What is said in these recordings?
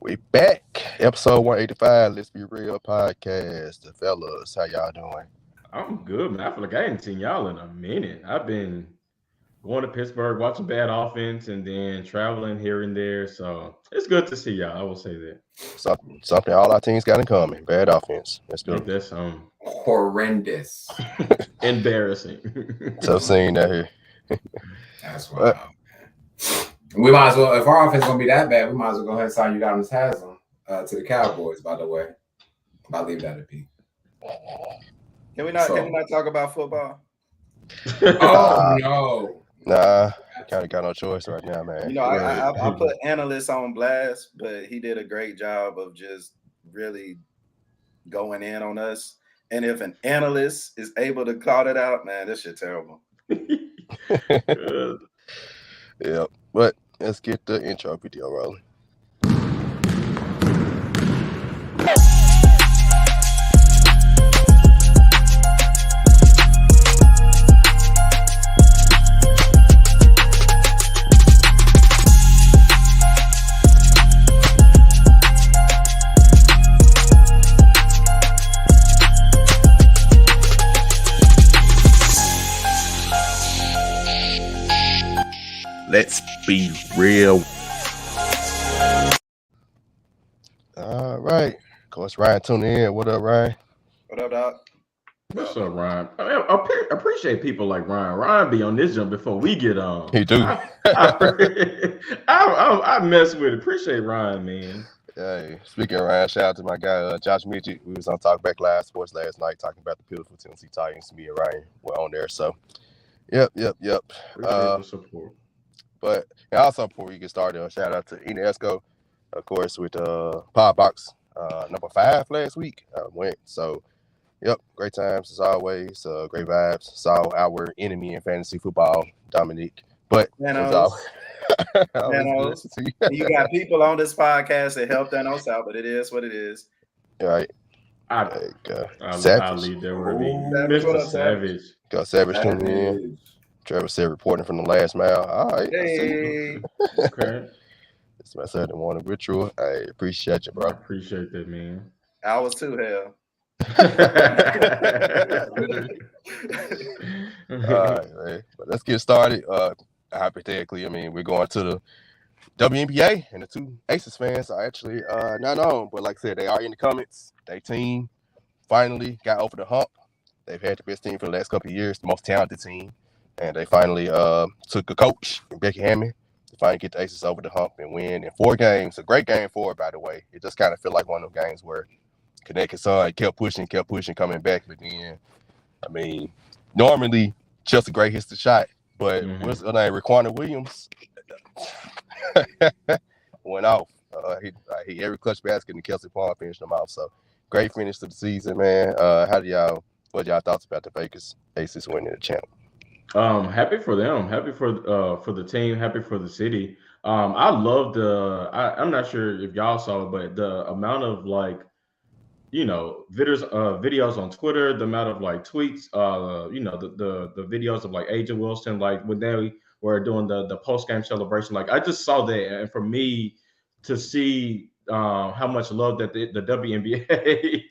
We back. Episode 185. Let's be real podcast. The fellas, how y'all doing? I'm good, man. I feel like I ain't seen y'all in a minute. I've been going to Pittsburgh, watching bad offense, and then traveling here and there. So it's good to see y'all. I will say that. Something all our teams got in common. Bad offense. Let's do Ain't it. that Horrendous. embarrassing? Tough scene out here. That's wild. We might as well, if our offense is gonna be that bad, we might as well go ahead and sign you down as Haslam to the Cowboys. By the way, I'll leave that at be. Can we not talk about football? Oh no. Nah, kind of got no choice right now, man. You know, I put analysts on blast, but he did a great job of just really going in on us. And if an analyst is able to call it out, man, this shit terrible. Yeah, but let's get the intro video rolling. Let's be real. All right. Of course, Ryan tuning in. What up, Ryan? What up, Doc? What's up, Ryan? I appreciate people like Ryan. Ryan be on this jump before we get on. He do. I mess with it. Appreciate Ryan, man. Hey, speaking of Ryan, shout out to my guy Josh Midget. We was on Talkback Live Sports last night talking about the beautiful Tennessee Titans. Me and Ryan were on there. So, yep. Appreciate the support. But also before we get started, shout out to Ine Udoka, of course, with Podbox number 5 last week. Went so, yep, great times as always. Great vibes. Saw our enemy in fantasy football, Dominique. But Thanos. You got people on this podcast that help Thanos out, but it is what it is. All right. I'll leave that where Mr. Savage. Got Savage tuning in. Trevor said reporting from the last mile. All right. Hey. Okay. It's my Saturday morning ritual. I appreciate you, bro. I appreciate that, man. I was too, hell. All right, man. But let's get started. Hypothetically, I mean, we're going to the WNBA, and the two Aces fans are actually not on. But like I said, they are in the comments. Their team finally got over the hump. They've had the best team for the last couple of years, the most talented team. And they finally took a coach, Becky Hammond, to finally get the Aces over the hump and win in 4 games. A great game 4, by the way. It just kind of felt like one of those games where Connecticut Sun kept pushing, coming back. But then, I mean, normally Chelsea Gray hits the shot, but what's her name? Raquana Williams went off. He every clutch basket and Kelsey Palm finished them off. So great finish to the season, man. What y'all thoughts about the Vegas Aces winning the champ? Happy for them. Happy for the team. Happy for the city. I love I'm not sure if y'all saw it, but the amount of videos on Twitter, the amount of tweets, the videos of Agent Wilson, when they were doing the post game celebration. I just saw that, and for me to see how much love that the WNBA,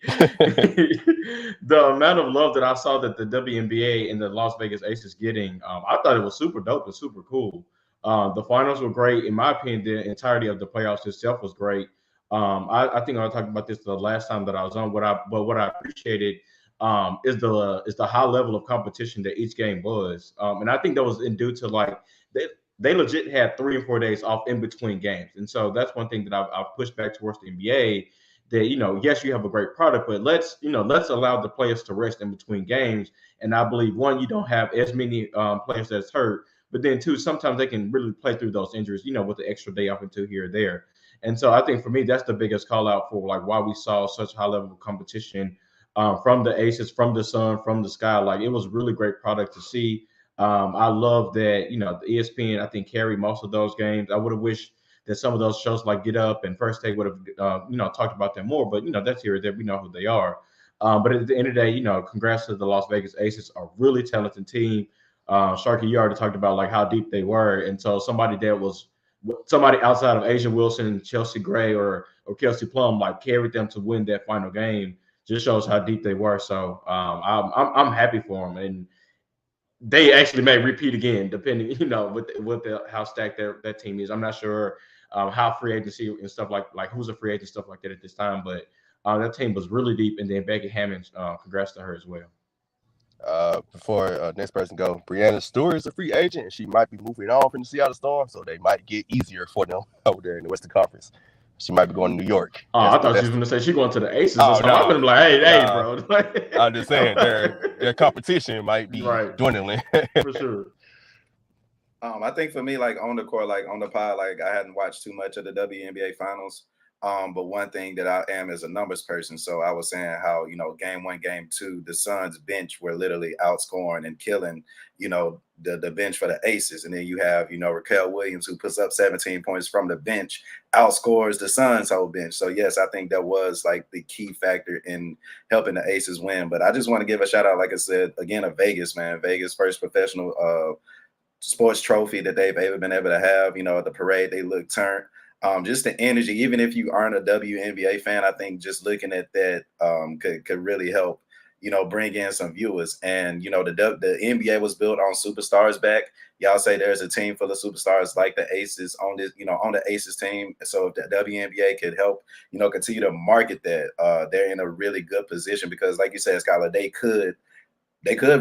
the amount of love that I saw that the WNBA and the Las Vegas Aces getting, I thought it was super dope and super cool. The finals were great. In my opinion, the entirety of the playoffs itself was great. I think I talked about this the last time that I was on. What I appreciated is the high level of competition that each game was, and I think that was due to they legit had 3 and 4 days off in between games. And so that's one thing that I've pushed back towards the NBA that, yes, you have a great product, but let's allow the players to rest in between games. And I believe, 1, you don't have as many players that's hurt, but then 2, sometimes they can really play through those injuries, with the extra day off and 2 here or there. And so I think for me, that's the biggest call out for why we saw such high level of competition from the Aces, from the Sun, from the Sky. It was really great product to see. I love that, the ESPN, I think, carried most of those games. I would have wished that some of those shows like Get Up and First Take would have, talked about them more. But, that's here or there. We know who they are. But at the end of the day, congrats to the Las Vegas Aces, a really talented team. Sharky, you already talked about how deep they were. And so somebody that was somebody outside of Asia Wilson, Chelsea Gray, or Kelsey Plum like carried them to win that final game. Just shows how deep they were. So I'm happy for them, and they actually may repeat again, depending with how stacked that team is. I'm not sure how free agency and stuff like who's a free agent, stuff like that at this time, but that team was really deep. And then Becky Hammond, congrats to her as well. Before next person go, Breanna Stewart is a free agent, and she might be moving on from the Seattle Storm, so they might get easier for them over there in the Western Conference. She might be going to New York. Oh, I thought she was going to say she's going to the Aces. I'm going to be like, hey, bro. I'm just saying their competition might be dwindling. For sure. I think for me, like on the court, like on the pod, like I hadn't watched too much of the WNBA finals. But one thing that I am is a numbers person. So I was saying how, game 1, game 2, the Suns bench were literally outscoring and killing, the bench for the Aces. And then you have, Raquel Williams, who puts up 17 points from the bench, outscores the Suns whole bench. So yes, I think that was like the key factor in helping the Aces win. But I just want to give a shout out, like I said, again, of Vegas, man. Vegas first professional sports trophy that they've ever been able to have. At the parade, they look turned. Just the energy, even if you aren't a WNBA fan, I think just looking at that could really help, bring in some viewers. And, the NBA was built on superstars back. Y'all say there's a team full of superstars like the Aces on this, on the Aces team. So if the WNBA could help, continue to market that, they're in a really good position because, like you said, Skylar, they could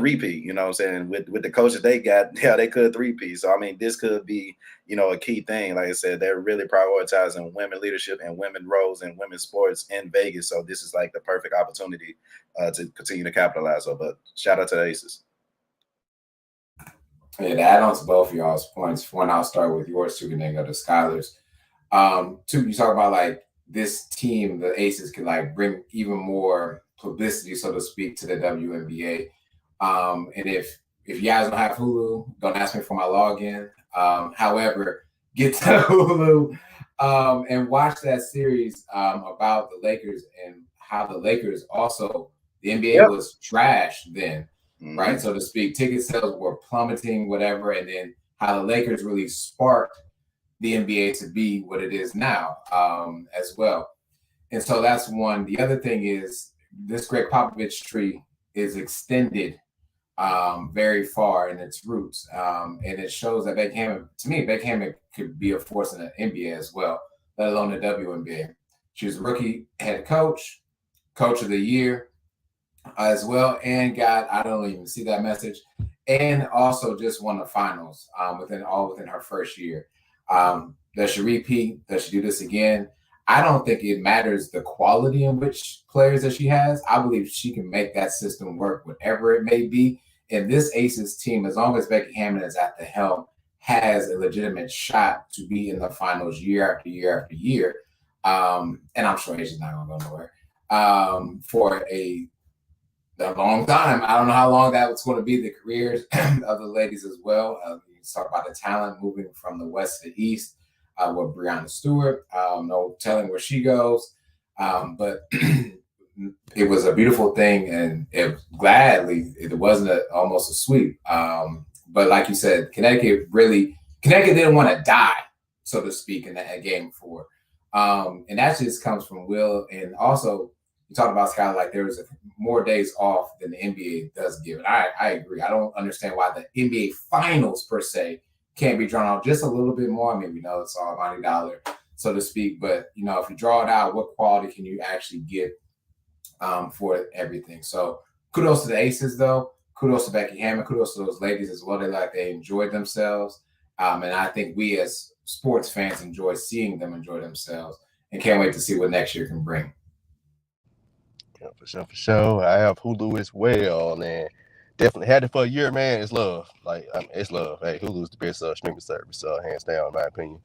repeat, what I'm saying? With the coaches they got, yeah, they could three-peat. So, I mean, this could be, a key thing. Like I said, they're really prioritizing women leadership and women roles and women's sports in Vegas. So this is like the perfect opportunity to continue to capitalize on. But shout out to the Aces. Yeah, to add on to both of y'all's points, one, I'll start with yours, two, and then go to Skylar's. Two, you talk about like this team, the Aces, can like bring even more publicity, so to speak, to the WNBA. And if you guys don't have Hulu, don't ask me for my login. However, get to Hulu and watch that series about the Lakers and how the Lakers also, the NBA was trash then, right? So to speak, ticket sales were plummeting, whatever, and then how the Lakers really sparked the NBA to be what it is now as well. And so that's one. The other thing is this Greg Popovich tree is extended very far in its roots. And it shows that Becky Hammond could be a force in the NBA as well, let alone the WNBA. She was a rookie head coach of the year as well, and I don't even see that message, and also just won the finals within her first year. Does she repeat? Does she do this again? I don't think it matters the quality in which players that she has. I believe she can make that system work, whatever it may be. And this Aces team, as long as Becky Hammond is at the helm, has a legitimate shot to be in the finals year after year after year. And I'm sure Asia's not going to go nowhere for a long time. I don't know how long that was going to be, the careers of the ladies as well. You talk about the talent moving from the West to the East with Breanna Stewart. No telling where she goes. But it was a beautiful thing, and it wasn't almost a sweep. But like you said, Connecticut didn't want to die, so to speak, in that game 4. And that just comes from will. And also, you talk about Scott, like there was more days off than the NBA does give. And I agree. I don't understand why the NBA finals per se can't be drawn out just a little bit more. I mean, we know it's all money dollar, so to speak. But, if you draw it out, what quality can you actually get for everything? So kudos to the Aces, though. Kudos to Becky Hammond. Kudos to those ladies as well. They enjoyed themselves. And I think we as sports fans enjoy seeing them enjoy themselves, and can't wait to see what next year can bring. Yeah, for sure. I have Hulu as well, and definitely had it for a year, man. It's love. It's love. Hey, Hulu is the best streaming service, hands down, in my opinion.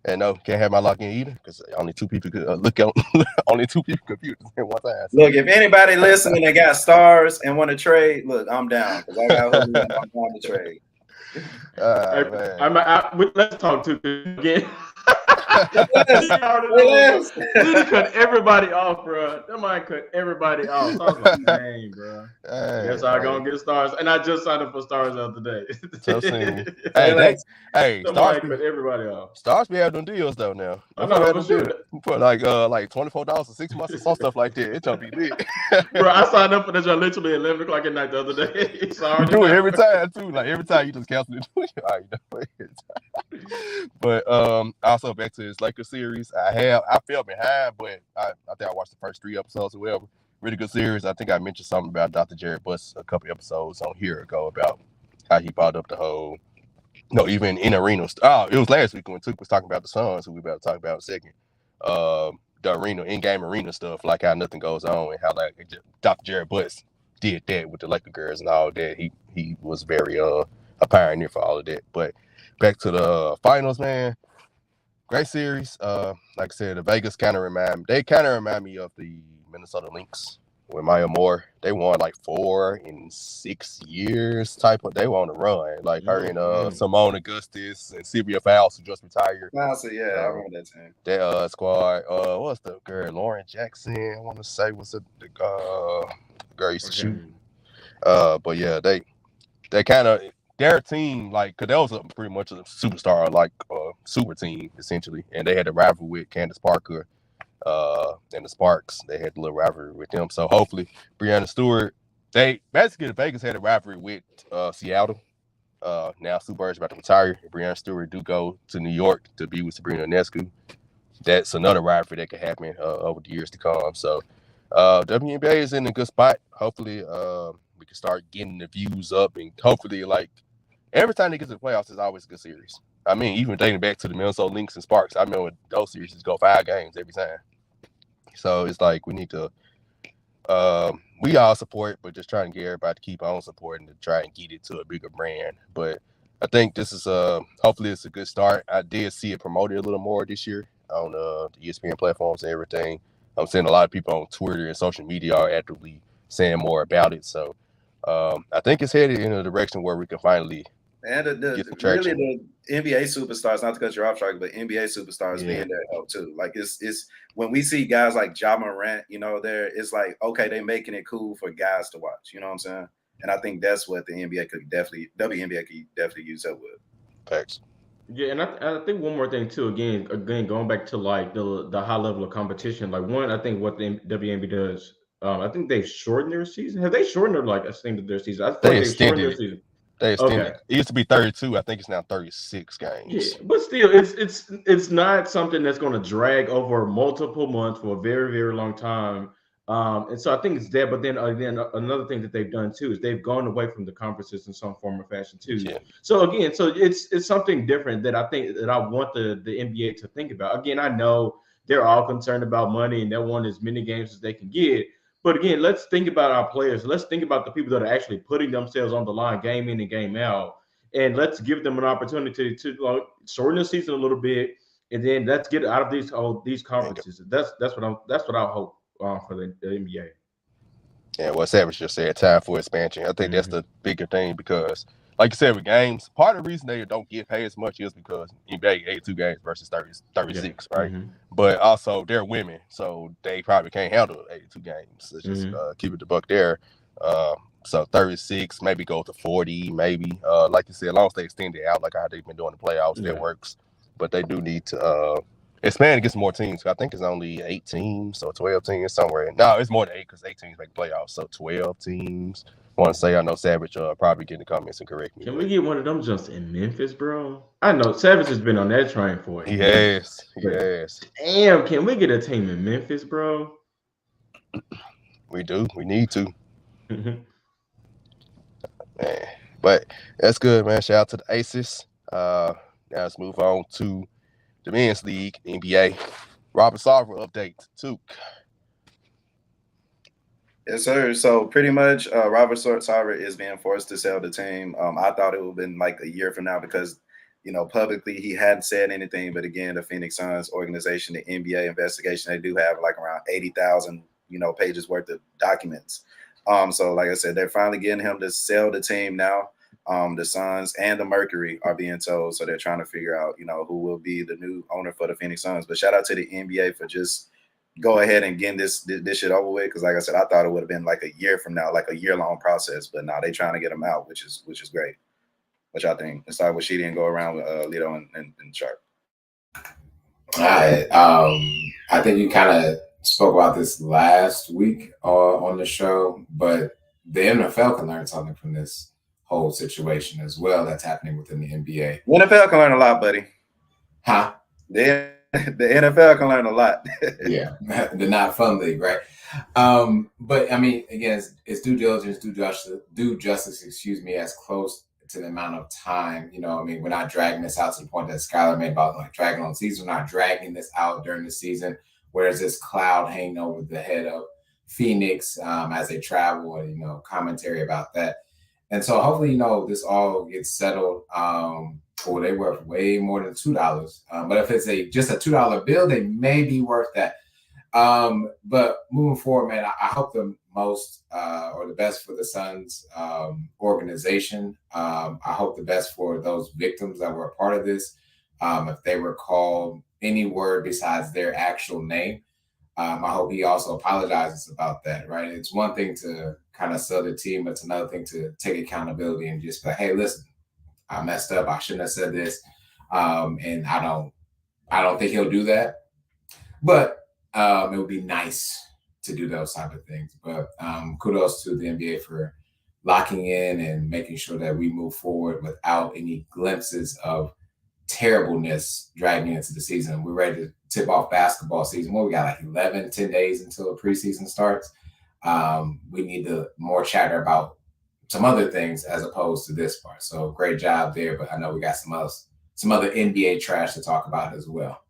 And no, can't have my login either because only 2 people could look at only 2 people computers at one time. So. Look, if anybody listening that got stars and want to trade, look, I'm down because I got Hulu and I'm down to trade. Let's talk to again. He cut everybody off, bro. That might cut everybody off. So I was like, dang, bro. I guess I'm gonna get stars, and I just signed up for stars the other day. So hey, stars cut everybody off. Stars be having them deals though now. I know for sure. Put like $24 for 6 months or some stuff like that. It's gonna be lit. Bro, I signed up for this literally at 11 o'clock at night the other day. You do it every time too. Like every time you just cancel it. But also back to this Lakers series. I fell behind, but I think I watched the first 3 episodes or whatever. Really good series. I think I mentioned something about Dr. Jared Buss a couple episodes on here ago about how he brought up the whole, even in arena. It was last week when Took was talking about the Suns, who we about to talk about in a second. The arena, in-game arena stuff, like how nothing goes on and how like Dr. Jared Buss did that with the Lakers girls and all that. He was very a pioneer for all of that. But back to the finals, man. Great series. Like I said, the Vegas kind of remind me of the Minnesota Lynx with Maya Moore. They won like 4 in 6 years type of. They were on the run. Like her and Simone Augustus and Sylvia Fowles, who just retired. I remember that team. That squad. What's the girl? Lauren Jackson. I want to say was the girl used to shoot. But yeah, they kind of. Their team, like, because that was pretty much a superstar, like, super team, essentially. And they had a rivalry with Candace Parker and the Sparks. They had a little rivalry with them. So, hopefully, Breanna Stewart, the Vegas had a rivalry with Seattle. Now, Sue Bird's about to retire. Breanna Stewart do go to New York to be with Sabrina Ionescu. That's another rivalry that could happen over the years to come. So, WNBA is in a good spot. Hopefully, we can start getting the views up, and hopefully, like, every time they get to the playoffs, it's always a good series. I mean, even dating back to the Minnesota Lynx and Sparks, I remember those series go 5 games every time. So it's like we need to, we all support, but just trying to get everybody to keep on supporting to try and get it to a bigger brand. But I think this is hopefully it's a good start. I did see it promoted a little more this year on the ESPN platforms and everything. I'm seeing a lot of people on Twitter and social media are actively saying more about it. So I think it's headed in a direction where we can finally get some traction. Really the NBA superstars, not to cut you off track, but NBA superstars being there help too. Like it's when we see guys like Ja Morant, it's like, okay, they're making it cool for guys to watch. You know what I'm saying? And I think that's what the WNBA could definitely use up with. Thanks. Yeah, and I think one more thing too. Again, going back to like the high level of competition. Like one, I think what the WNBA does. I think they've shortened their season. Have they shortened their season? I think they've shortened their season. They extended. Okay. It used to be 32. I think it's now 36 games. Yeah, but still, it's not something that's going to drag over multiple months for a very, very long time. And so I think it's that. But then another thing that they've done too is they've gone away from the conferences in some form or fashion too. Yeah. So again, it's something different that I think that I want the NBA to think about. Again, I know they're all concerned about money and they want as many games as they can get. But again, let's think about our players. Let's think about the people that are actually putting themselves on the line, game in and game out, and let's give them an opportunity to shorten the season a little bit, and then let's get out of these conferences. That's what I hope for the NBA. Yeah, what Savage just said, time for expansion. I think that's the bigger thing because, like you said, with games, part of the reason they don't get paid as much is because NBA 82 games versus 36, right? Mm-hmm. But also they're women, so they probably can't handle 82 games. Let's just keep it the buck there. So 36, maybe go to 40, maybe. Like you said, as long as they extend it out, like how they've been doing the playoffs, that works. But they do need to expand to get some more teams. I think it's only 8 teams, so 12 teams somewhere. No, it's more than 8 because 8 teams make playoffs, so 12 teams. I want to say I know Savage probably get in the comments and correct me. Can we get one of them just in Memphis, bro? I know Savage has been on that train for it. Yes. Damn, can we get a team in Memphis, bro? We do. We need to. Man, but that's good, man. Shout out to the Aces. Now let's move on to the men's league, NBA. Robert Sarver update. Took. Yes, sir. So pretty much Robert Sarver is being forced to sell the team. I thought it would have been like a year from now because, publicly he hadn't said anything. But again, the Phoenix Suns organization, the NBA investigation, they do have like around 80,000, pages worth of documents. So like I said, they're finally getting him to sell the team now. The Suns and the Mercury are being told, so they're trying to figure out, who will be the new owner for the Phoenix Suns. But shout out to the NBA for just go ahead and getting this shit over with. Because like I said, I thought it would have been like a year from now, like a year-long process. But now they trying to get them out, which is great. What y'all think? Let's start with Sheedy and go around with Lito and Sharp. I think you kind of spoke about this last week on the show, but the NFL can learn something from this whole situation as well that's happening within the NBA. The NFL can learn a lot, buddy. Huh? The NFL can learn a lot. Yeah, the not fun league, right? But I mean, again, it's due diligence, due justice, as close to the amount of time, we're not dragging this out to the point that Skylar made about like dragging on the season. We're not dragging this out during the season, whereas this cloud hanging over the head of Phoenix as they travel and, commentary about that. And so hopefully, this all gets settled. They worth way more than $2. But if it's just a $2 bill, they may be worth that. But moving forward, man, I hope the most or the best for the Suns organization. I hope the best for those victims that were a part of this. If they were called any word besides their actual name, I hope he also apologizes about that, right? It's one thing to kind of sell the team, but it's another thing to take accountability and just be like, hey, listen, I messed up. I shouldn't have said this. And I don't think he'll do that. But it would be nice to do those type of things. But kudos to the NBA for locking in and making sure that we move forward without any glimpses of terribleness dragging into the season. We're ready to tip off basketball season. We got like 10 days until the preseason starts. We need more chatter about some other things as opposed to this part. So great job there, but I know we got some other NBA trash to talk about as well.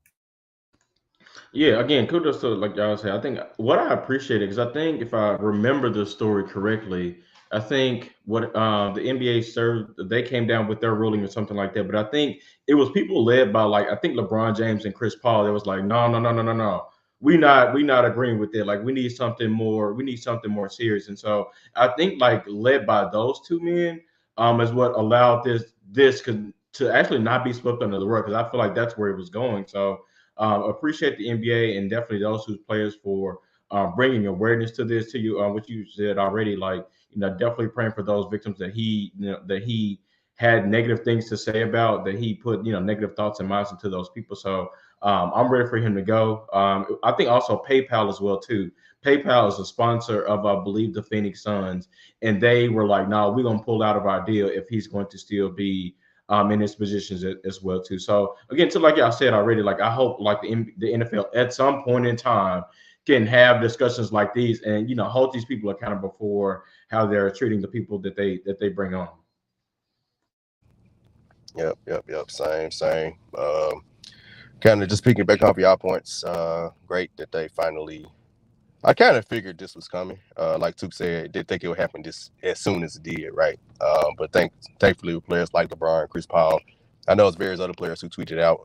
Yeah, again, kudos to, like y'all say. I think what I appreciate it, because I think if I remember the story correctly, I think what the NBA served, they came down with their ruling or something like that. But I think it was people led by I think LeBron James and Chris Paul. That was like, no. We not agreeing with it. Like we need something more. We need something more serious. And so I think led by those two men is what allowed this to actually not be swept under the rug, because I feel like that's where it was going. So appreciate the NBA and definitely those whose players for bringing awareness to this to you. What you said already, definitely praying for those victims that he had negative things to say about, that he put negative thoughts and minds into those people. So I'm ready for him to go. I think also PayPal as well too. PayPal is a sponsor of, I believe, the Phoenix Suns, and they were like, "No, we're gonna pull out of our deal if he's going to still be in his positions as well too." So again, to like y'all said already, I hope the NFL at some point in time can have discussions like these and hold these people accountable for how they're treating the people that they bring on. Yep. Same. Kind of just picking back off y'all points. Great that they finally. I kind of figured this was coming. Like Took said, didn't think it would happen just as soon as it did, right? But thankfully, with players like LeBron, Chris Paul, I know there's various other players who tweeted out,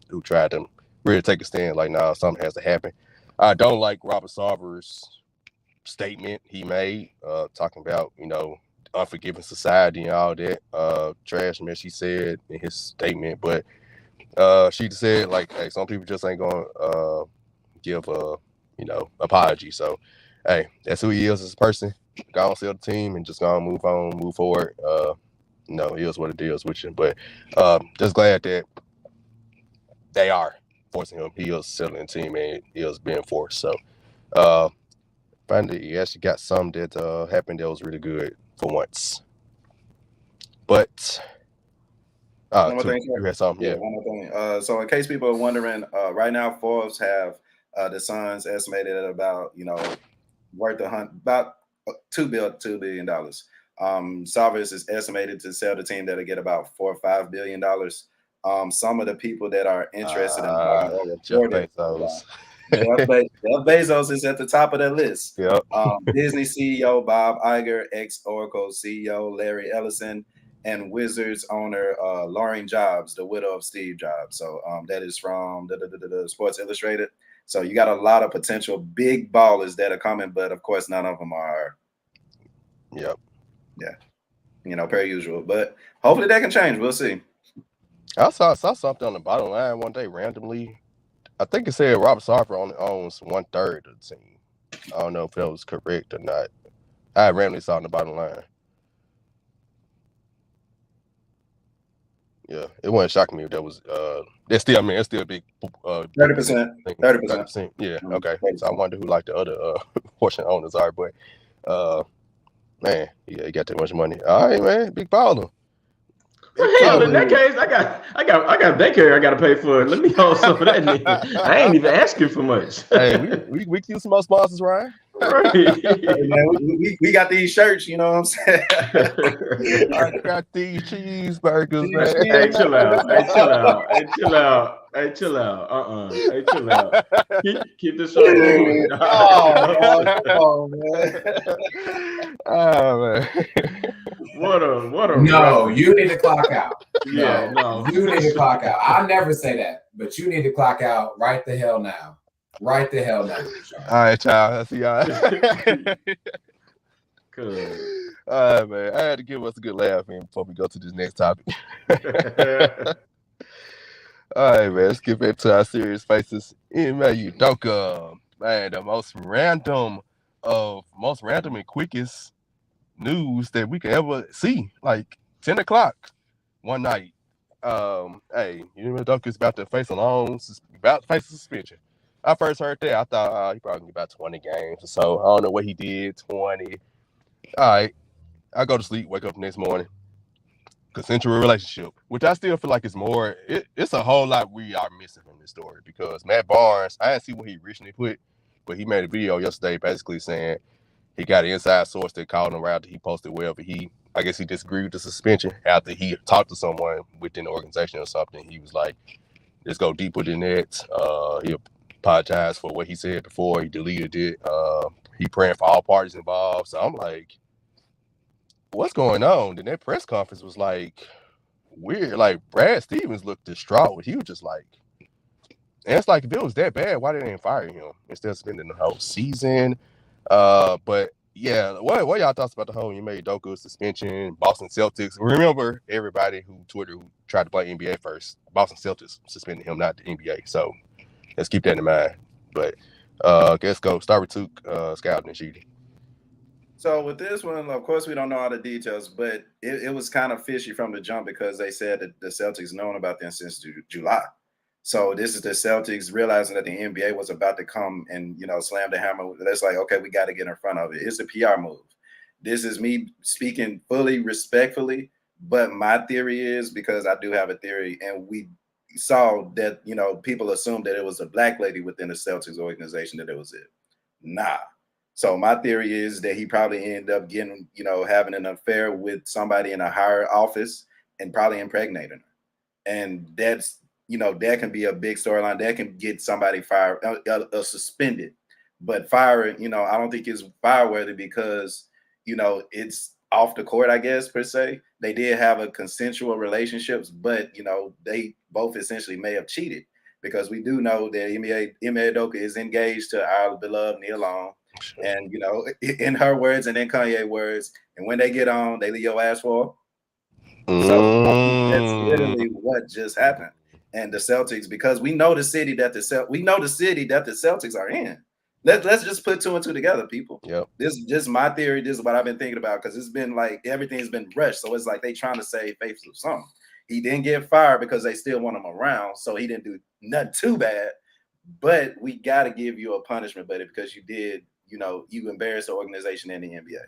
who tried to really take a stand, like, nah, something has to happen. I don't like Robert Sarver's statement he made, talking about, unforgiving society and all that trash mess he said in his statement. But she said, hey, some people just ain't gonna give a apology. So, hey, that's who he is as a person. Go on, sell the team, and just gonna move forward. It is what it is with you. But just glad that they are forcing him. He is selling the team, and he is being forced. So, finally, he actually got some that happened that was really good for once. But one more thing, you had something, yeah. One more thing. So, in case people are wondering, right now Forbes have the Suns estimated at about worth about $2 billion. Sarver is estimated to sell the team that'll get about $4 or $5 billion. Some of the people that are interested in Jeff Bezos. Jeff Bezos is at the top of that list. Yep. Disney CEO Bob Iger, ex-Oracle CEO Larry Ellison, and Wizards owner Lauren Jobs, the widow of Steve Jobs. So that is from the Sports Illustrated. So you got a lot of potential big ballers that are coming, but of course none of them are. Yep. Yeah. per usual. But hopefully that can change. We'll see. I saw something on the bottom line one day randomly. I think it said Robert Sarver only owns 1/3 of the team. I don't know if that was correct or not. I randomly saw on the bottom line. Yeah, it wouldn't shock me if that was. It's still a big. 30%. 30%. Yeah. Okay. 30%. So I wonder who like the other portion owners are, but man, yeah, he got too much money. All right, man, big baller. Well, hell, in that case, I got daycare I got to pay for. Let me hold some of that. Nigga. I ain't even asking for much. Hey, we can use some more sponsors, Ryan. Right. Hey, man, we got these shirts, you know what I'm saying? I got these cheeseburgers, man. Hey, chill out. Hey, chill out. Hey, chill out. Hey, chill out. Keep the show moving. Oh, man. Oh, man. What a No, you need to clock out. Yeah, no. You need to clock out. I never say that, but you need to clock out right the hell now. Right the hell now. All right, child. I see y'all. Good. All right, man. I had to give us a good laugh before we go to this next topic. All right, man. Let's get back to our serious faces. Ime Udoka, man, the most random and quickest news that we can ever see. Like 10 o'clock one night. Hey, Ime Udoka is about to face a suspension. I first heard that. I thought he probably about 20 games or so. I don't know what he did. 20. All right. I go to sleep, wake up the next morning. Consensual relationship, which I still feel like it's more. It's a whole lot we are missing from this story because Matt Barnes, I didn't see what he originally put, but he made a video yesterday basically saying he got an inside source that called him after he posted wherever I guess he disagreed with the suspension after he talked to someone within the organization or something. He was like, let's go deeper than that. He apologized for what he said before. He deleted it. He praying for all parties involved. So I'm like, what's going on? Then that press conference was like weird. Like Brad Stevens looked distraught. He was just like, and it's like if it was that bad, why didn't they fire him instead of spending the whole season? But yeah, what y'all thoughts about the whole Ime Udoka suspension, Boston Celtics? Remember everybody who tried to play NBA first. Boston Celtics suspended him, not the NBA. So let's keep that in mind. But let's go. Start with Tuke, Scout, and Sheedy. So with this one, of course, we don't know all the details, but it was kind of fishy from the jump because they said that the Celtics known about them since July. So this is the Celtics realizing that the NBA was about to come and, slam the hammer. That's like, okay, we got to get in front of it. It's a PR move. This is me speaking fully respectfully, but my theory is, because I do have a theory, and we saw that, people assumed that it was a black lady within the Celtics organization, that it was it. Nah. So my theory is that he probably ended up getting, having an affair with somebody in a higher office and probably impregnating her. And that's, that can be a big storyline. That can get somebody fired, suspended. But firing, I don't think it's fireworthy because, it's off the court, I guess, per se. They did have a consensual relationships, but, they both essentially may have cheated, because we do know that Ime Udoka is engaged to our beloved Nia Long. And, in her words and in Kanye words, and when they get on, they leave your ass for. So that's literally what just happened. And the Celtics, because we know the city that the Celtics are in. Let's just put two and two together, people. Yep. This is just my theory. This is what I've been thinking about, because it's been like everything's been rushed. So it's like they trying to save face of something. He didn't get fired because they still want him around, so he didn't do nothing too bad. But we got to give you a punishment, buddy, because you did. You embarrassed the organization and the NBA.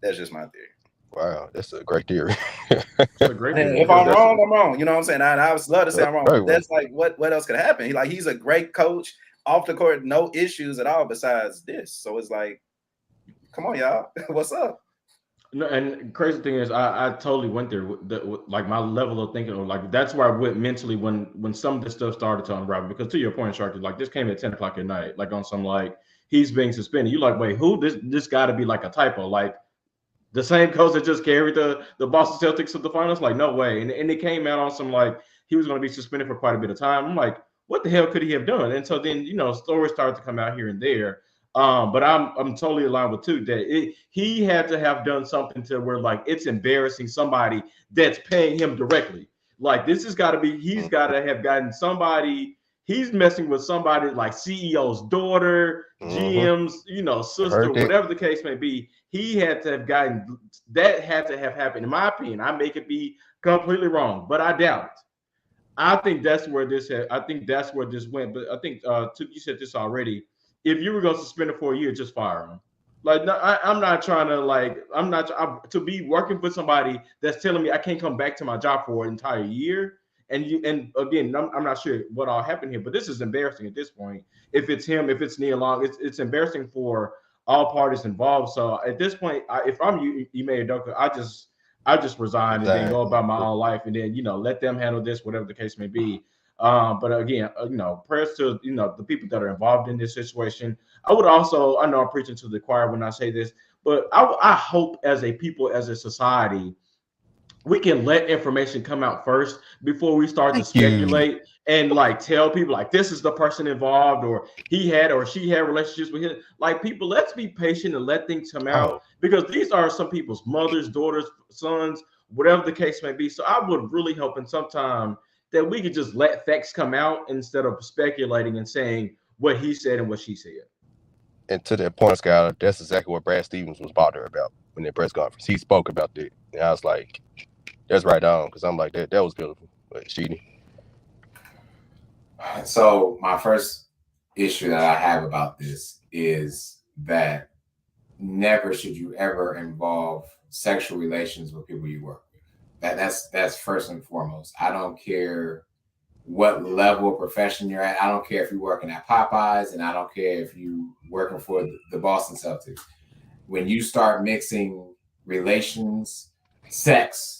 That's just my theory. Wow, that's a great theory. It's a great theory. If I'm wrong, I'm wrong. You know what I'm saying? I would love to say I'm wrong. But that's like what else could happen? He's a great coach off the court, no issues at all besides this. So it's like, come on, y'all, what's up? No, and crazy thing is, I totally went there with like my level of thinking, like that's where I went mentally when some of this stuff started to unravel. Because to your point, Sharky, like this came at 10 o'clock at night, like on some like he's being suspended. You like, wait, who? This got to be like a typo, like the same coach that just carried the Boston Celtics to the finals. Like, no way. And it came out on some like he was going to be suspended for quite a bit of time. I'm like, what the hell could he have done? And so then stories started to come out here and there. But I'm totally aligned with too that he had to have done something to where like it's embarrassing somebody that's paying him directly. Like this has got to be he's got to have gotten somebody. He's messing with somebody like CEO's daughter, GM's, sister, whatever the case may be. He had to have gotten that had to have happened. In my opinion, I may could be completely wrong, but I doubt it. I think that's where this went. But I think you said this already. If you were going to suspend it for a year, just fire him. Like no, I'm not trying to to be working for somebody that's telling me I can't come back to my job for an entire year. And again, I'm not sure what all happened here, but this is embarrassing at this point. If it's him, if it's Nia Long, it's embarrassing for all parties involved. So at this point, if I'm you, Ime Udoka, I just resign and then go about my own life, and then let them handle this, whatever the case may be. But again, prayers to the people that are involved in this situation. I would also, I know I'm preaching to the choir when I say this, but I hope as a people, as a society, we can let information come out first before we start to speculate and like tell people like this is the person involved or he had or she had relationships with him. Like people, let's be patient and let things come out because these are some people's mothers, daughters, sons, whatever the case may be. So I would really hope in some time that we could just let facts come out instead of speculating and saying what he said and what she said. And to that point, Skyler, that's exactly what Brad Stevens was bothered about when that press conference. He spoke about that. And I was like, that's right on, because I'm like, that was beautiful. But Sheedy. So my first issue that I have about this is that never should you ever involve sexual relations with people you work with. That's first and foremost. I don't care what level of profession you're at. I don't care if you're working at Popeyes, and I don't care if you're working for the Boston Celtics. When you start mixing relations, sex,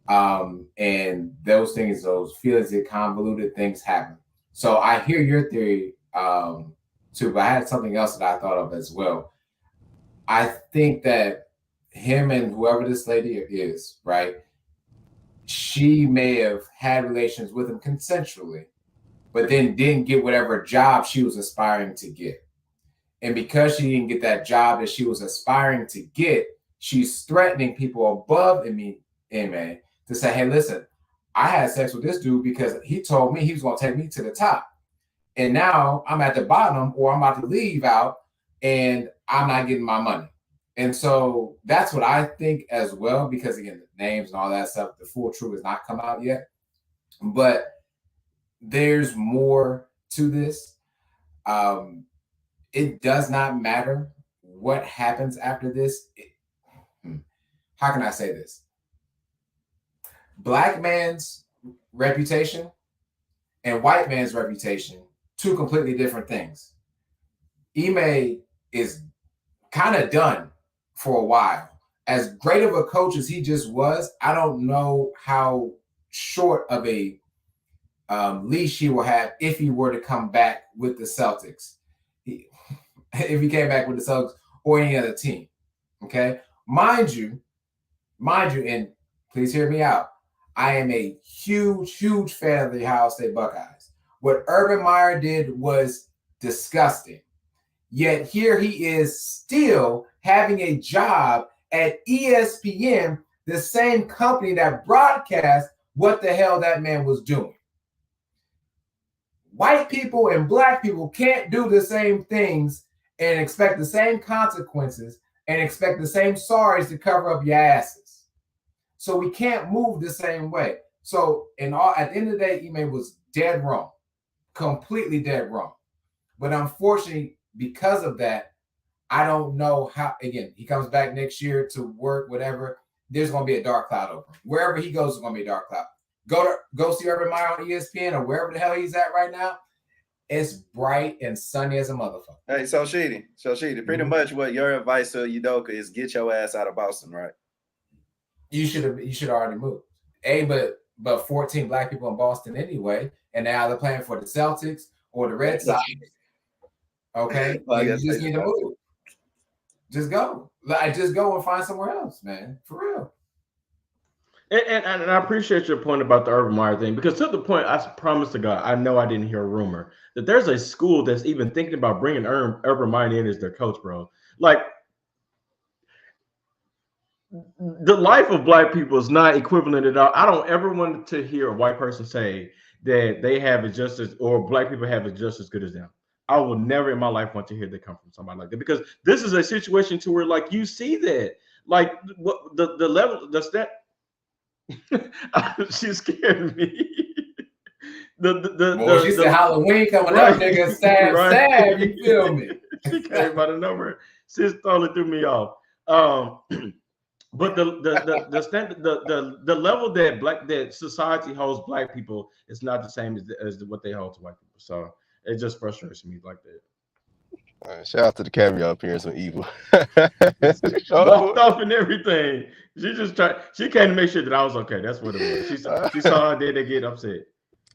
and those things, those feelings get convoluted, things happen. So I hear your theory too, but I had something else that I thought of as well. I think that him and whoever this lady is, right, she may have had relations with him consensually, but then didn't get whatever job she was aspiring to get. And because she didn't get that job that she was aspiring to get, she's threatening people above Ime to say, hey, listen, I had sex with this dude because he told me he was going to take me to the top. And now I'm at the bottom, or I'm about to leave out and I'm not getting my money. And so that's what I think as well, because again, the names and all that stuff, the full truth has not come out yet. But there's more to this. It does not matter what happens after this. How can I say this? Black man's reputation and white man's reputation, two completely different things. Ime is kind of done for a while. As great of a coach as he just was, I don't know how short of a leash he will have if he were to come back with the Celtics. If he came back with the Celtics or any other team, okay? Mind you, and please hear me out, I am a huge, huge fan of the Ohio State Buckeyes. What Urban Meyer did was disgusting. Yet here he is still having a job at ESPN, the same company that broadcast what the hell that man was doing. White people and black people can't do the same things and expect the same consequences and expect the same sorries to cover up your asses. So we can't move the same way. So at the end of the day, Ime was dead wrong, completely dead wrong. But unfortunately, because of that, I don't know how, again, he comes back next year to work, whatever, there's going to be a dark cloud over him. Wherever he goes, there's going to be a dark cloud. Go see Urban Meyer on ESPN or wherever the hell he's at right now. It's bright and sunny as a motherfucker. Hey, so Sheedy, pretty much what your advice to Udoka is: get your ass out of Boston, right? You should already move. But 14 black people in Boston anyway, and now they're playing for the Celtics or the Red Sox. Okay, well, you just need to move. Just go. Just go and find somewhere else, man. For real. And I appreciate your point about the Urban Meyer thing, because to the point, I promise to God, I know I didn't hear a rumor that there's a school that's even thinking about bringing Urban Meyer in as their coach, bro. Like, the life of Black people is not equivalent at all. I don't ever want to hear a white person say that they have it just as, or Black people have it just as good as them. I will never in my life want to hear that come from somebody like that, because this is a situation to where, like, you see that, like, what the level, the stat. She scared me. She said Halloween coming right, up, nigga. Stab, right. stab. You feel me? She came by the number. She totally threw me off. But the level that society holds Black people is not the same as what they hold to white people. So it just frustrates me like that. Shout out to the cameo appearance of Evil. Walked off and everything. She just tried. She came to make sure that I was okay. That's what it was. She saw her, then they get upset.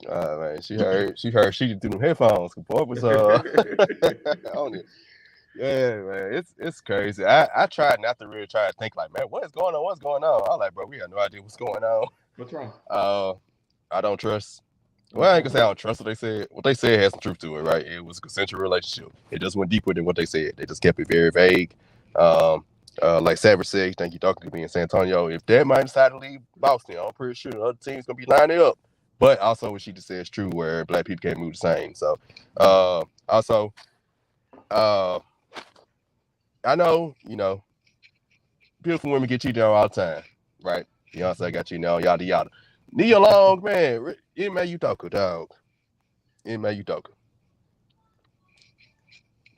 Man, she heard she threw them headphones. Boy was on it. Yeah, man, it's crazy. I tried not to really try to think like, man, what is going on? What's going on? I'm like, bro, we have no idea what's going on. What's wrong? I don't trust. Well, I ain't gonna say I don't trust what they said. What they said has some truth to it, right? It was a consensual relationship. It just went deeper than what they said. They just kept it very vague. Like Sarver said, thank you, Dr. B in San Antonio. If that might decide to leave Boston, I'm pretty sure the other team's gonna be lining up. But also what she just said is true, where Black people can't move the same. So also I know, beautiful women get cheated on all the time, right? Beyonce got cheated on, yada yada. Nia Long, man, Ime Udoka, dog. Ime Udoka.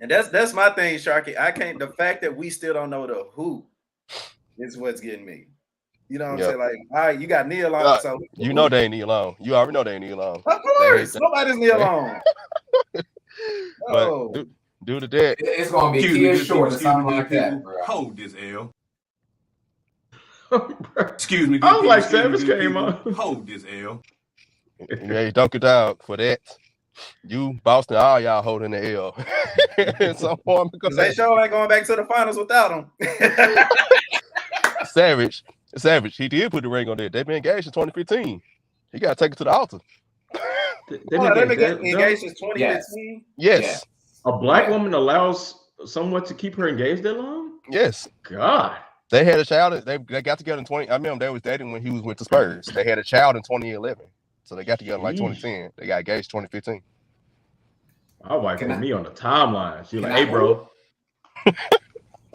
And that's my thing, Sharky. I can't. The fact that we still don't know the who is what's getting me. You know what I'm saying? Like, all right, you got Nia Long. So you know they ain't Nia Long. You already know they ain't Nia Long. Of course, nobody's Nia Long. No. But due to that, it's gonna be Kia Short or something like that, bro. Hold this L. Excuse me. I was like, Savage came on. Hold this L. Yeah, dunk it out for that. You, Boston, all y'all holding the L in some form, because they sure ain't going back to the finals without him. Savage, he did put the ring on there. They've been engaged in 2015. He got to take it to the altar. They've been engaged since 2015? Yes. A Black woman allows someone to keep her engaged that long? Yes. God. They had a child. They got together in 20. I remember they was dating when he was with the Spurs. They had a child in 2011. So they got together in like 2010. They got engaged 2015. My wife put me on the timeline. She was like, hey, bro.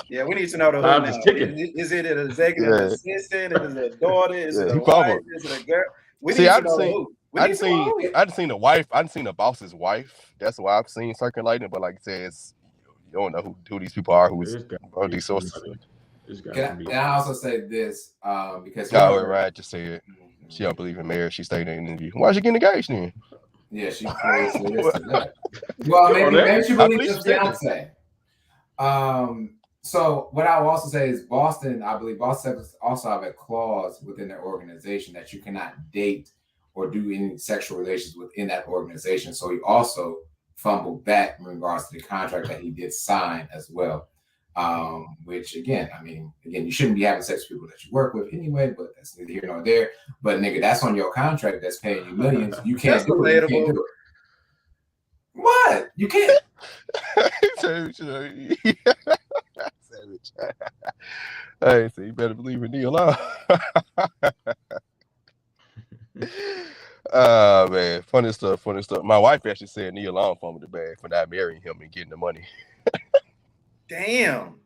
Yeah, we need to know the I'm just kicking. Is it an executive assistant? Is it a daughter? Is it a wife? Is it a girl? We need to know who. I didn't seen the wife. I didn't seen the boss's wife. That's why I've seen circulating. But like it says, you don't know who these people are. Who's these sources? Can I also say this? Because right, just say it. She don't believe in marriage. She stayed in the interview. Why is she getting engaged then? Yeah, she crazy. Well, maybe she believes in fiance. So what I will also say is Boston. I believe Boston also have a clause within their organization that you cannot date or do any sexual relations within that organization. So he also fumbled that in regards to the contract that he did sign as well. Which again, you shouldn't be having sex with people that you work with anyway, but that's neither here nor there. But nigga, that's on your contract that's paying you millions. You can't do it. You can't do it. What? You can't. Hey, so you better believe in Neil Long. Man, funny stuff. My wife actually said Neil Long fumbled the bag for not marrying him and getting the money. Damn.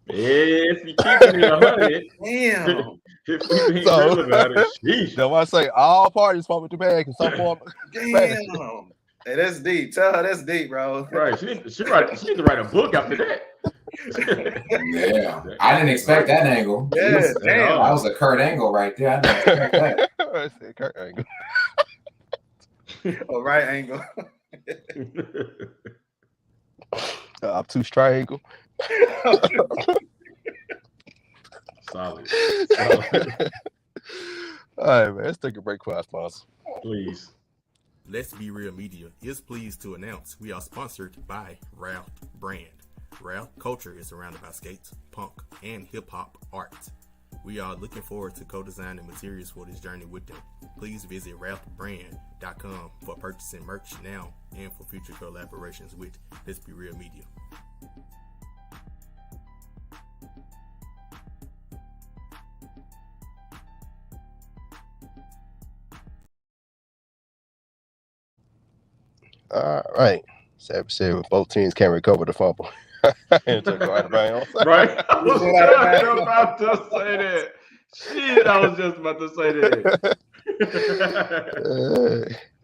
If you keep it 100, damn. If we ain't real about it, sheesh. That's why I say all parties fumbled the bag in some form. Damn. Hey, that's deep. Tell her that's deep, bro. Right. She needs to write a book after that. Yeah. I didn't expect that angle. Yeah, damn. That was a Kurt Angle right there. I didn't expect that. I said Kurt Angle. A right angle. Obtuse triangle. Solid. All right, man. Let's take a break for our sponsor. Please. Let's Be Real Media is pleased to announce we are sponsored by Ralph Brand. Ralph culture is surrounded by skates, punk, and hip-hop art. We are looking forward to co-designing materials for this journey with them. Please visit rapbrand.com for purchasing merch now and for future collaborations with Let's Be Real Media. All right. Sarver said when both teams can't recover the fumble. And just go out of bounds. Right? I was just about to say that. Shit, I was just about to say that.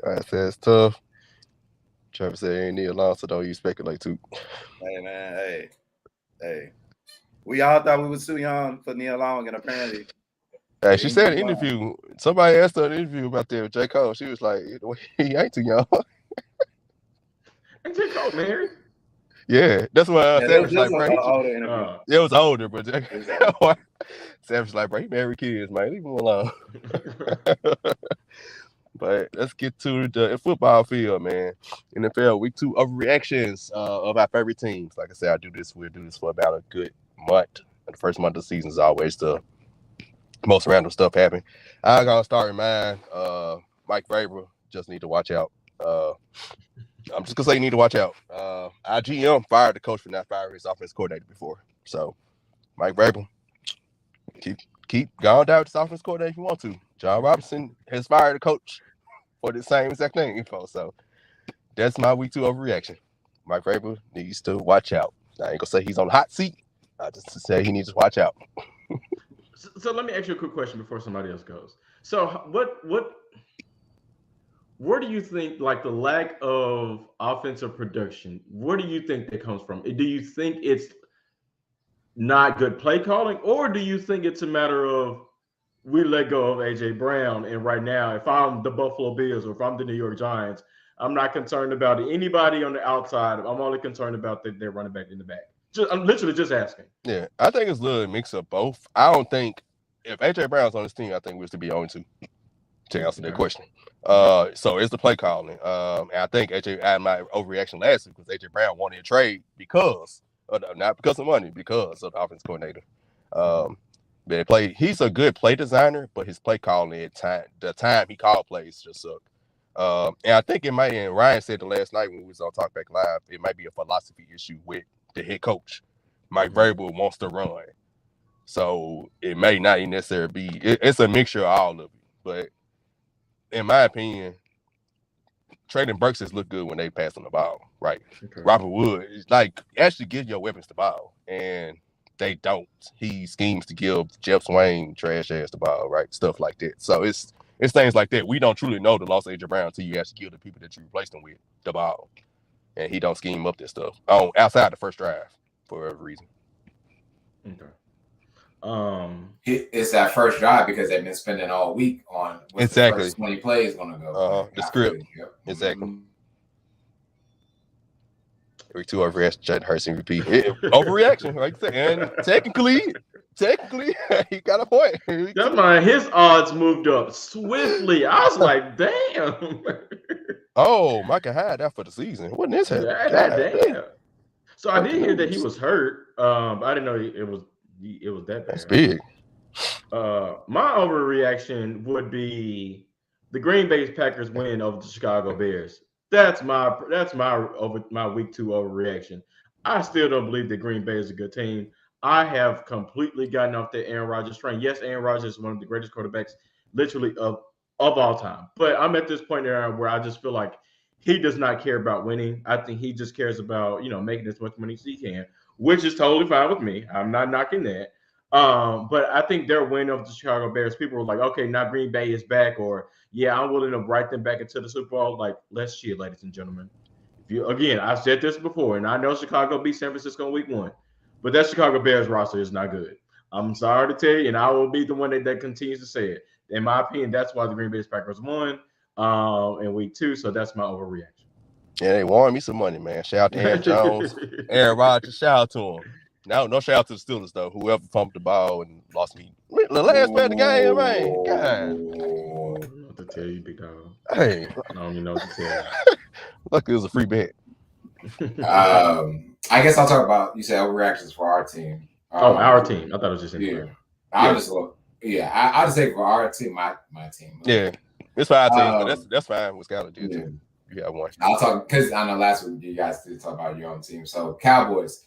All right, so it's tough. Trevor said ain't need a loss, so don't you speculate too. Hey man, hey. We all thought we was too young for Neil Long, and apparently. Hey, she said in an interview, somebody asked her in an interview about that with J. Cole. She was like, he ain't too young. And J. Cole married? Yeah, that's what I said. Like, it was older, but Savage like, bro, he married kids, man. Leave him alone. But let's get to the football field, man. NFL Week 2 overreactions of our favorite teams. Like I said, we'll do this for about a good month. And the first month of the season is always the most random stuff happen. I'm gonna start with mine. Mike Vrabel, just need to watch out. I'm just gonna say you need to watch out. Our GM fired the coach for not firing his offense coordinator before. So Mike Vrabel, keep going down with this offense coordinator if you want to. John Robinson has fired the coach for the same exact thing. So that's my Week 2 overreaction. Mike Vrabel needs to watch out. I ain't gonna say he's on the hot seat. I just say he needs to watch out. So let me ask you a quick question before somebody else goes. So where do you think, like, the lack of offensive production, where do you think that comes from? Do you think it's not good play calling, or do you think it's a matter of we let go of A.J. Brown, and right now, if I'm the Buffalo Bills or if I'm the New York Giants, I'm not concerned about anybody on the outside. I'm only concerned about their running back in the back. I'm literally just asking. Yeah, I think it's a little mix of both. I don't think if A.J. Brown's on this team, I think we should be 0-2 to answer that question. So it's the play calling. And I think AJ had my overreaction last week because AJ Brown wanted a trade because not because of money, because of the offense coordinator. He's a good play designer, but his play calling at the time he called plays just sucked. And I think it might, and Ryan said it last night when we was on Talkback Live, it might be a philosophy issue with the head coach. Mike Vrabel wants to run. So it may not necessarily be, it's a mixture of all of it. But in my opinion, Traylon Burks has looked good when they pass on the ball, right? Okay. Robert Wood is like, actually give your weapons the ball, and they don't. He schemes to give Jeff Swain trash ass the ball, right? Stuff like that. So it's things like that. We don't truly know the loss of AJ Brown until you actually give the people that you replaced him with the ball, and he don't scheme up this stuff outside the first drive for whatever reason. Okay. It's that first drive because they've been spending all week on exactly the first 20 plays going to go. The script. Yep. Exactly. Every 2 overreaction, Hurts and repeat. Overreaction, like I said. And technically, he got a point. That's why his odds moved up swiftly. I was like, damn. Oh, Micah had that for the season. Wasn't his head? Damn. So I did hear that he was hurt. I didn't know it was that bad. That's big. My overreaction would be the Green Bay Packers win over the Chicago Bears. That's my Week 2 overreaction. I still don't believe that Green Bay is a good team. I have completely gotten off the Aaron Rodgers train. Yes, Aaron Rodgers is one of the greatest quarterbacks, literally of all time. But I'm at this point there where I just feel like he does not care about winning. I think he just cares about making as much money as he can, which is totally fine with me. I'm not knocking that. But I think their win over the Chicago Bears, people were like, okay, now Green Bay is back, or yeah, I'm willing to write them back into the Super Bowl. Like, let's cheer, ladies and gentlemen. Again, I've said this before, and I know Chicago beat San Francisco in Week 1, but that Chicago Bears roster is not good. I'm sorry to tell you, and I will be the one that continues to say it. In my opinion, that's why the Green Bay Packers won in Week 2, so that's my overreaction. Yeah, they won me some money, man. Shout out to Aaron Jones, Aaron Rodgers. Shout out to him. No shout out to the Steelers though. Whoever pumped the ball and lost me the last play of the game, man. God. I don't know what to tell you, big dog. Hey, I don't even know what to tell you. Luckily, it was a free bet. I guess I'll talk about. You said overreactions for our team. Our team. I thought it was just yeah. I'll just say for our team, my team. Yeah, it's 5 teams, but that's fine. What Skylar did too. You have one. I'll talk because I know last week you guys did talk about your own team. So Cowboys,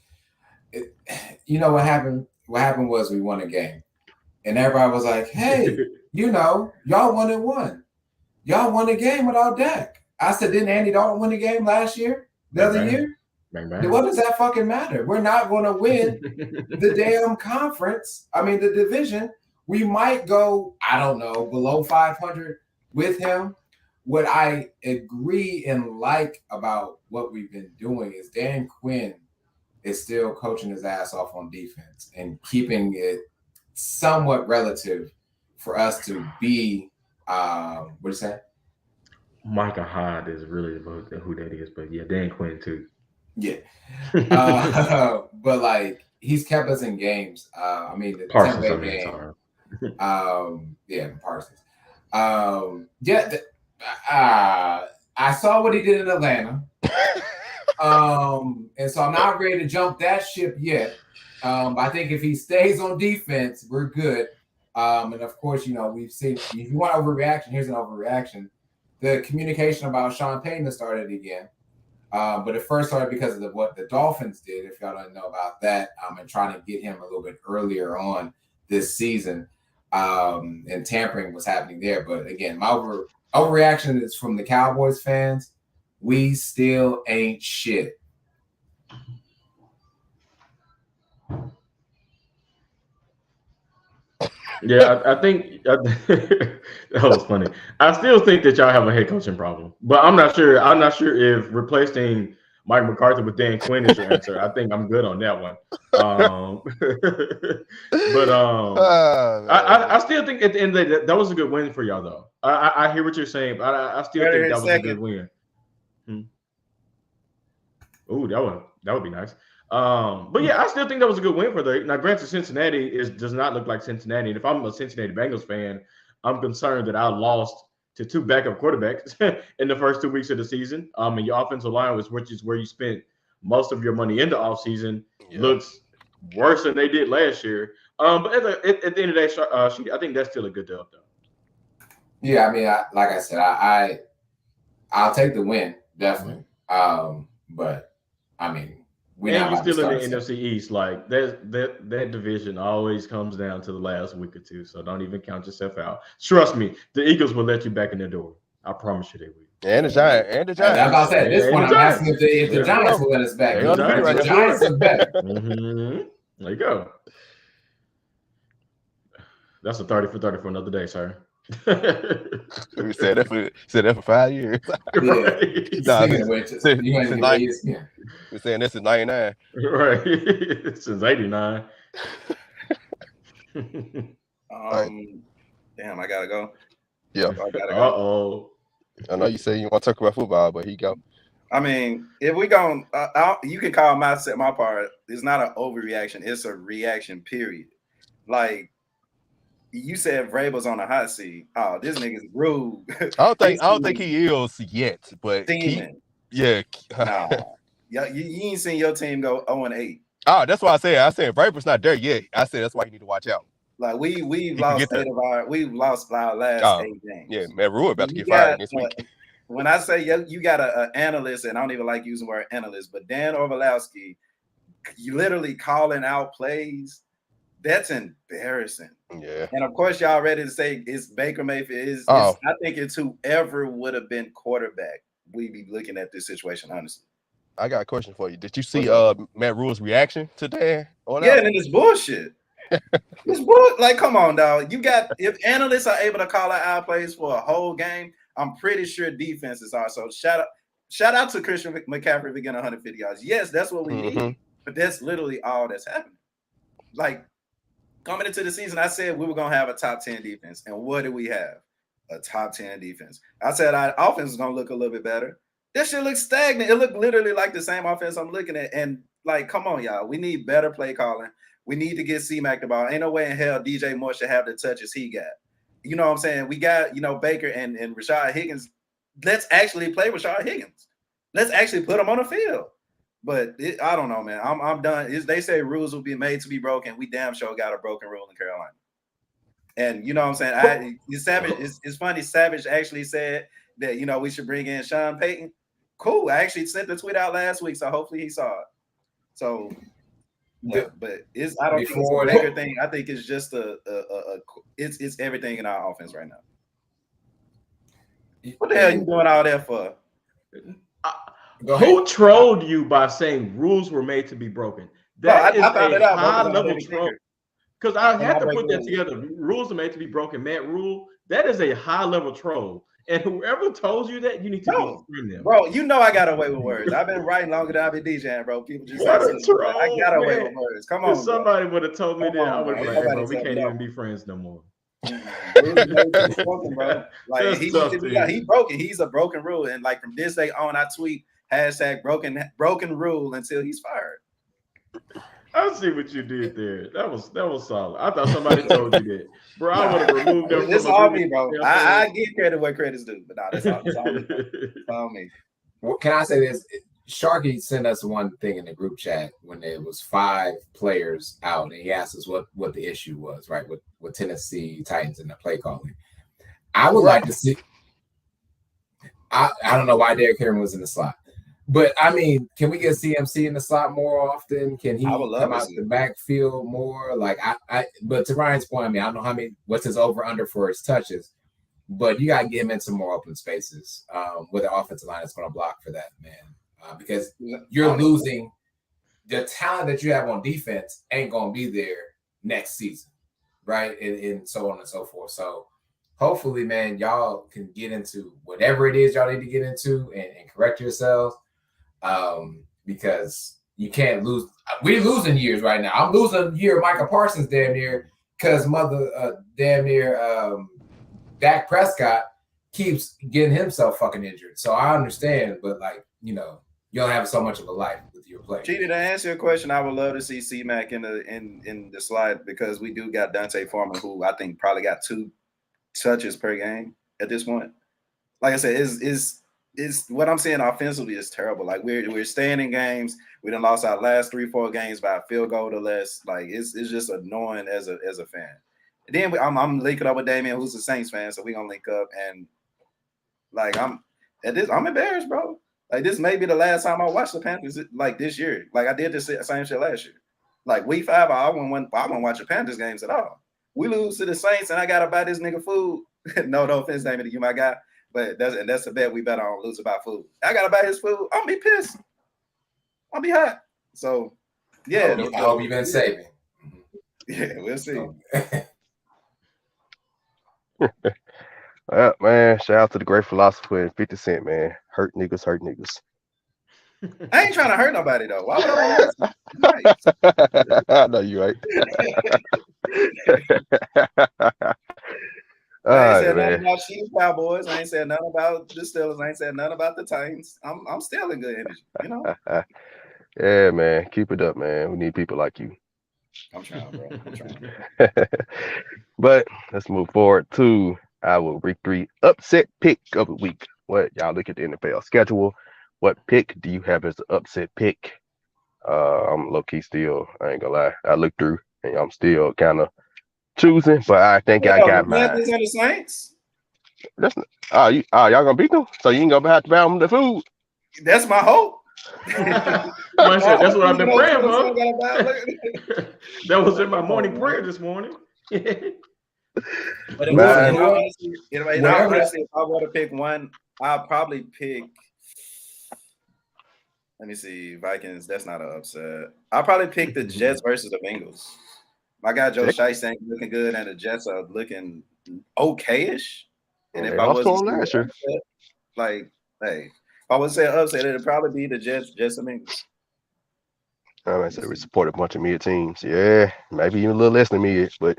you know what happened? What happened was we won a game, and everybody was like, "Hey, you know, y'all won and won. Y'all won a game without Dak." I said, "Didn't Andy Dalton win a game last year? The other year? What does that fucking matter? We're not going to win the damn conference. I mean, the division. We might go, I don't know, below 500 with him." What I agree and like about what we've been doing is Dan Quinn is still coaching his ass off on defense and keeping it somewhat relative for us to be, what do you say? Micah Hyde is really who that is, but yeah, Dan Quinn too. Yeah. But like, he's kept us in games. I mean, the Parsons, Tampa Bay game. Parsons. I saw what he did in Atlanta. And so I'm not ready to jump that ship yet. I think if he stays on defense, we're good. And of course, you know, we've seen, if you want overreaction, here's an overreaction. The communication about Sean Payton has started again. But it first started because of what the Dolphins did, if y'all don't know about that, and trying to get him a little bit earlier on this season. And tampering was happening there. But again, my overreaction is from the Cowboys fans. We still ain't shit. Yeah, I think that was funny. I still think that y'all have a head coaching problem, but I'm not sure. I'm not sure if replacing Mike McCarthy with Dan Quinn is your answer. I think I'm good on that one. I still think at the end of the day, that was a good win for y'all, though. I hear what you're saying, but I still think that was a good win. Ooh, that would be nice. But yeah, I still think that was a good win for the. Now, granted, Cincinnati does not look like Cincinnati. And if I'm a Cincinnati Bengals fan, I'm concerned that I lost to 2 backup quarterbacks in the first 2 weeks of the season. And your offensive line, which is where you spent most of your money in the offseason, looks worse than they did last year. But at the end of the day, I think that's still a good dub, though. Yeah, I mean, like I said, I'll take the win, definitely. But I mean, and you're still in the NFC East. Like that division always comes down to the last week or two. So don't even count yourself out. Trust me, the Eagles will let you back in their door. I promise you they will. And the Giants. I was about to say, at this point, I'm asking if the Giants will let us back. The Giants are better. There you go. That's a 30 for 30 for another day, sir. We said that for 5 years. We're saying this is 99. Right. Since 89. Damn, I gotta go. Yeah. Uh-oh. I know you say you want to talk about football, but here you go. I mean, if we going, you can call my part. It's not an overreaction. It's a reaction, period. Like, you said Vrabel's on a hot seat. Oh, this nigga's rude. I don't think he is yet, but nah. You ain't seen your team go 0-8. Oh, that's why I said Vrabel's not there yet. I said that's why you need to watch out. Like we've lost our last 8 games. Yeah, Matt Rule about to get fired this week. When I say you got an analyst, and I don't even like using the word analyst, but Dan Orlovsky, you literally calling out plays. That's embarrassing. Yeah. And of course, y'all ready to say it's Baker Mayfield. I think it's whoever would have been quarterback, we'd be looking at this situation, honestly. I got a question for you. Did you see Matt Rule's reaction to Dan? Yeah, and it's bullshit. It's bull. Like, come on, dog. If analysts are able to call out plays for a whole game, I'm pretty sure defenses are. So shout out to Christian McCaffrey for getting 150 yards. Yes, that's what we need. But that's literally all that's happening. Like, coming into the season, I said we were going to have a top 10 defense. And what do we have? A top 10 defense. I said our offense is going to look a little bit better. That shit looks stagnant. It looked literally like the same offense I'm looking at. And, like, come on, y'all. We need better play calling. We need to get C-Mac the ball. Ain't no way in hell DJ Moore should have the touches he got. You know what I'm saying? We got, Baker and Rashad Higgins. Let's actually play Rashad Higgins. Let's actually put him on the field. But I don't know, man. I'm done. They say rules will be made to be broken. We damn sure got a broken rule in Carolina. And you know what I'm saying? It's funny. Savage actually said that, you know, we should bring in Sean Payton. Cool. I actually sent the tweet out last week, so hopefully he saw it. So, yeah, but I don't think it's a bigger thing. I think it's just it's everything in our offense right now. What the hell are you doing all that for? Who trolled you by saying rules were made to be broken? That is a high-level troll. Because I had to put that together. Rules are made to be broken. Matt Rule, that is a high-level troll. And whoever told you that, you need to be them. Bro, you know I got away with words. I've been writing longer than I've been DJing, bro. People just what a troll, I got away with words. Come on, if somebody would have told me that, I would have been like, hey, bro, we can't even be friends no more. Bro. Like he broke it. He's a broken rule. And like from this day on, I tweet hashtag broken rule until he's fired. I see what you did there. That was solid. I thought somebody told you that, bro. I would have removed them. It's all me, bro. I give credit where credit's due, but that's all me. It's all me. Well, can I say this? Sharky sent us one thing in the group chat when there was 5 players out, and he asked us what the issue was, right? With Tennessee Titans and the play calling. I would like to see. I don't know why Derrick Henry was in the slot. But I mean, can we get CMC in the slot more often? Can he come out the backfield more? Like but to Ryan's point, I mean, I don't know what's his over under for his touches, but you gotta get him in some more open spaces with the offensive line that's going to block for that, man. Because you're losing the talent that you have on defense ain't going to be there next season, right? And so on and so forth. So hopefully, man, y'all can get into whatever it is y'all need to get into and correct yourselves. Because you can't lose. We're losing years right now. I'm losing a year of Micah Parsons damn near because Dak Prescott keeps getting himself fucking injured. So I understand, but like, you know, you don't have so much of a life with your play. Cheaty, to answer your question, I would love to see C-Mac in the slide because we do got Dante Foreman, who I think probably got 2 touches per game at this point. Like I said, is what I'm saying offensively is terrible. Like we're staying in games. We done lost our last 3-4 games by a field goal or less. Like it's just annoying as a fan. And then I'm linking up with Damien, who's a Saints fan, so we gonna link up. And like I'm embarrassed, bro. Like this may be the last time I watch the Panthers like this year. Like I did this same shit last year. Like week 5, I won't watch the Panthers games at all. We lose to the Saints, and I gotta buy this nigga food. no offense, Damien, to you, my guy. But that's a bet we bet on lose about food. I gotta buy his food. I'll be pissed. I'll be hot. So yeah. I hope you've been saving. Yeah, we'll see. Well, man, shout out to the great philosopher and 50 Cent, man. Hurt niggas. I ain't trying to hurt nobody though. Why would I? I know you right. I ain't said nothing about Chiefs, Cowboys. I ain't said nothing about the Steelers. I ain't said nothing about the Titans. I'm still in good energy, you know. Yeah, man. Keep it up, man. We need people like you. I'm trying, bro. I'm trying. But let's move forward to our week 3 upset pick of the week. What y'all look at the NFL schedule? What pick do you have as the upset pick? I'm low key still. I ain't gonna lie. I looked through and I'm still kind of choosing, but I think I got mine. Panthers and the Saints. Y'all gonna beat them? So you ain't gonna have to buy them the food? That's my hope. That's what I've been praying for. That was in my morning prayer this morning. But honestly, if I were to pick one, I'll probably pick. Let me see, Vikings. That's not an upset. I'll probably pick the Jets versus the Bengals. My guy Joe Shiesty ain't looking good, and the Jets are looking okayish. And if I was last year, like, hey, if I would say upset, it'd probably be the Jets and Bengals. I might say we support a bunch of mid teams. Yeah, maybe even a little less than mid, but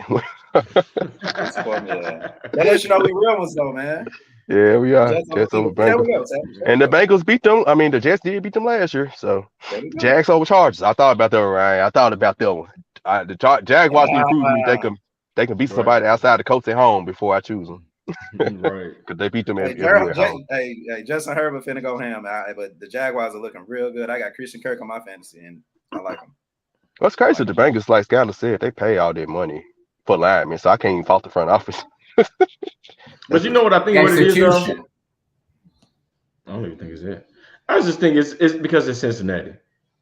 that lets you know we real ones though, man. Yeah, we are. Jets over Bengals. And the Bengals beat them. I mean, the Jets did beat them last year. So Jags over Chargers. I thought about that one, Ryan. I thought about that one. The Jaguars be proving me they can beat somebody outside the coach at home before I choose them. Right. Because they beat them every at home. Hey, Justin Herbert finna go ham. But the Jaguars are looking real good. I got Christian Kirk on my fantasy, and I like them. What's crazy, the Bengals, like Skyler said, they pay all their money for linemen, so I can't even fault the front office. But you know what I think what it is, though? Execution. I don't even think it's it. I just think it's because it's Cincinnati.